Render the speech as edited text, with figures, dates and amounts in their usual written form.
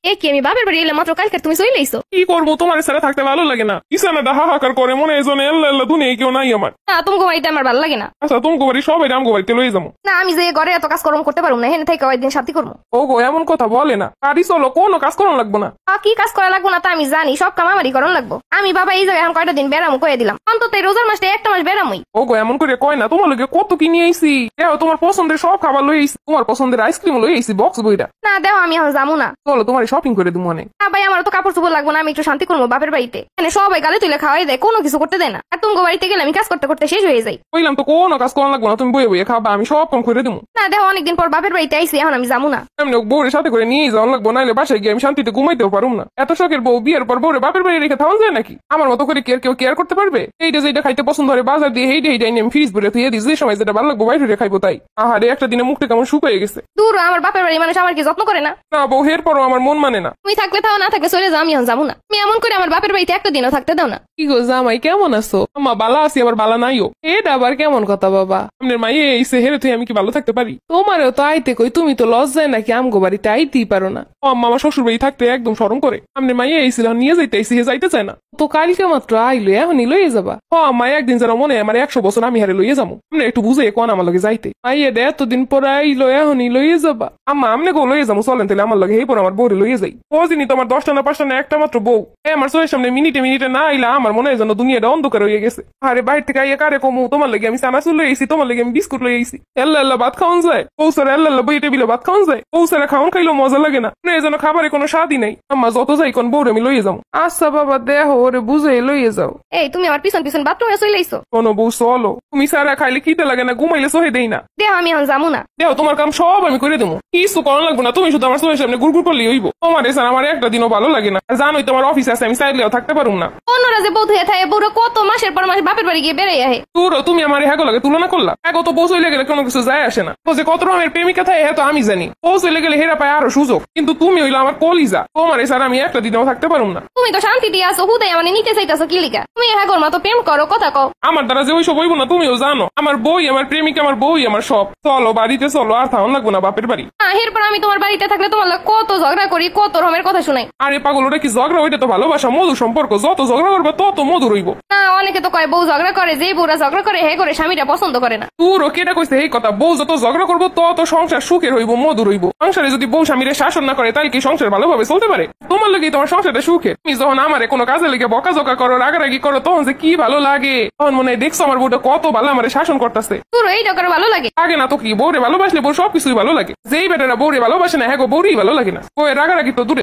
এ কি আমি বাপের বাড়ি এলাম মাত্র, কালকে তুমি চলে আইছো। কি করবো, তোমার সাথে থাকতে ভালো লাগে না। ইসানাটা হাহাকার করে মনে হয় যেন এল্লা এল্লা দুনিয়ায় কেউ নাই আমার। না তোমাকে বাড়িতে আমার ভালো লাগে না। আচ্ছা তুমি বাড়ি সবাই আমগো বাড়িতে লয়ে যাবো। না আমি যে ঘরে এত কাজ কর্ম করতে পারবো না, হেনে থেকে কয়েকদিন শান্তি করবো। ওগো এমন কথা বলে না, বাড়ি চলো, কোনো কাজ করানো লাগবো না। কি কাজ করা লাগবো না তা আমি জানি, সব কাম আমারই করণ লাগবো। আমি বাবা এই জায়গায় এখন কয়টা দিন বেড়ামু কয়ে দিলাম, অন্তত এই রোজার মাসটা একটা মাস বেড়ামুই। ওগো এমন করে কয় না, তোমার লোকে কত কিনে আইছি। দেখো তোমার পছন্দের সব খাবার লই আইছি, তোমার পছন্দের আইসক্রিম লই আইছি বক্স বইটা। না দেখো আমি এখন যাবো না। চলো তোমার শপিং করে দিব অনেক। না ভাই আমার তো কাপড় চোপড় লাগবো না, আমি একটু শান্তি করবো বাপের বাড়িতে। এখানে সবাই গালে তুলে খাওয়াই দেয়, কোনো কিছু করতে দেয় না। আর তুমি বাড়িতে গেলে আমি কাজ করতে করতে শেষ হয়ে যাই। কইলাম তো কোনো কাজ করা লাগবো না, তুমি বইয়ে বইয়ে খাবা, আমি সব কম করে দেবো। না দেখো অনেকদিন পর বাপের বাড়িতে আইসি, এখন আমি যাবো না। এমনি বউরের সাথে করে নিয়ে যাওয়া লাগবো, নাইলে বাসায় গিয়ে আমি শান্তিতে ঘুমাইতেও পারুম না। এত শখের বউ বিয়ের পর বউরে বাপের বাড়ি রেখে থাউন যায় নাকি? আমার মতো করে কেউ কেয়ার করতে পারবে? এইটা যেটা খাইতে পছন্দ হয় বাজার দিয়ে হেইটা নিয়ে আমি ফ্রিজ ভরে থুয়ে দিই, যে সময় যেটা ভালো লাগবো বাইরে খাইবো তাই। আহারে একটা দিনে মুখটা কেমন শুকিয়ে গেছে। দূর আমার বাপের বাড়ি মানুষ আমার কি যত্ন করে না? না বউ, এর পরও আমার মন মানে না। তুমি থাকলে থাও, না থাকলে চলে যাও, আমি এখন যাবো না। তুমি এমন করে আমার বাপের বাড়িতে একটা দিনও থাকতে দাও না। কি গো জামাই কেমন আছো? আমা বালা আছি, আবার বালা নাইও। এটা আবার কেমন কথা বাবা? আপনার মাইয়ে এসে হেরে তুই আমি কি ভালো থাকতে পারি? তোমারও তো আইতে কই, তুমি তো লজ্জায় নাকি আমগো বাড়িতে আইতেই পারো না। ও আম্মা আমার শ্বশুর বাড়ি থাকতে একদম শরম করে। আপনার মাইয়ে এসেছিল নিয়ে যাইতে এসে যাইতে চায় না। তো কালকে মাত্র আইলো, এখনই লইয়ে যাবা? ও আম্মা একদিন যেন মনে হয় আমার 100 বছর আমি হারে লইয়ে যাবো। আপনি একটু বুঝে কোন আমার লগে যাইতে। মাইয়ে দে এতদিন পর আইলো, এখনই লইয়ে যাবা? আম্মা আমনে গো লইয়ে যাবো, চলেন তাহলে আমার লগে এই পর আমার বউরে লইয়ে যাই। ও জিনি তো আমার 10টা না 5টা না একটা মাত্র বউ। আমার চোখের সামনে মিনিটে মিনিটে না আইলা আমার মনে হয় যেন দুনিয়াটা অন্ধকার হয়ে গেছে। আরে বাইরে থেকে আইয়া কারে কমু, তোমার লাগে আমি চানাচুর লই আইছি, তোমার লাগে আমি বিস্কুট লই আইছি। এল্লা এল্লা ভাত খাওয়ান যায়? পৌঁছারে এল্লা এল্লা বই টেবিলে ভাত খাওয়ান যায়? পৌঁছারে খাওয়ান খাইলেও মজা লাগে না। এই যেন খাবারে কোনো স্বাদই নাই। আম্মা যত যাই কোন বউরে আমি লইয়ে যাবো। আচ্ছা বাবা দেহ ওরে বুঝে লইয়ে যাও। এই তুমি আমার পিছন পিছন বাথরুমে চলে আইছো। কোনো বউ চলো, তুমি সারা খাইলে খিদে লাগে না, ঘুমাইলে সহে দেই না। দেহ আমি এখন যাবো না। দেহ তোমার কাম সব আমি করে দেবো, কিছু করানো লাগবো না। তুমি শুধু আমার চোখের সামনে গুড়গুড় করলেই হইব। তোমার এসে আমার একটা দিনও ভালো লাগে না। জানোই তোমার অফিস আছে, আমি চাইলেও থাকতে পারুম না। অন্যরা যে বউ হয়ে থাকে, বউরা কত মাসের পর মাস বাপের বাড়ি গিয়ে বেড়ে আহে। তুমি আমার হ্যাঁ লাগে তুলনা করলা? এগো তো বউ চলে গেলে কোনো কিছু যায় আসে না। তো যে কত রকমের প্রেমিকা থাকে হ্যাঁ তো আমি জানি। বউ চলে গেলে হেরা পায় আরো সুযোগ, কিন্তু তুমি হইলো আমার কলিজা। তোমার এসে আমি একটা দিনও থাকতে পারুম না। তুমি তো শান্তি দিয়ে আসো, হুদাই মানে নিতে চাইতেছো কি লিগা? তুমি হ্যাঁ গোর মতো প্রেম করো, কথা কও। আমার দ্বারা যে ওইসব হইব না, তুমিও জানো। আমার বই, আমার প্রেমিকা, আমার বই, আমার সব। চলো বাড়িতে চলো, আর থাউন লাগবো না বাপের বাড়ি। এরপর আমি তোমার বাড়িতে থাকলে তোমার কত ঝগড়া করি, কত রকমের কথা শুনাই। আরে পাগল, ওটা কি ঝগড়া? ওইটা তো ভালোবাসা, মধুর সম্পর্ক। যত ঝগড়া করবে তত মধুর হইব। না অনেকে তো কয় বউ ঝগড়া করে, যে বউরা ঝগড়া করে হে করে স্বামীরা পছন্দ করে না। তোর কেটা কইছে এই কথা? বউ যত ঝগড়া করবো তত সংসার সুখের হইব, মধুর হইব। সংসারে যদি বউ স্বামীরে শাসন না করে তাহলে কি সংসার ভালোভাবে চলতে পারে? তোমার লাগে তোমার সংসারটা সুখের। তুমি যখন আমারে কোনো কাজে লেগে বকাঝকা করো, রাগারাগি করো, তখন যে কি ভালো লাগে। তখন মনে হয় দেখছো আমার বউটা কত ভালো আমারে শাসন করতেছে। তোর এইটা করে ভালো লাগে? আগে না তো কি, বউরে ভালোবাসলে বউ সবকিছুই ভালো লাগে। যেই বেটারা বউরে ভালোবাসে না হ্যাঁ বউরই ভালো লাগে না। বউয়ের রাগারাগি তো দূরে।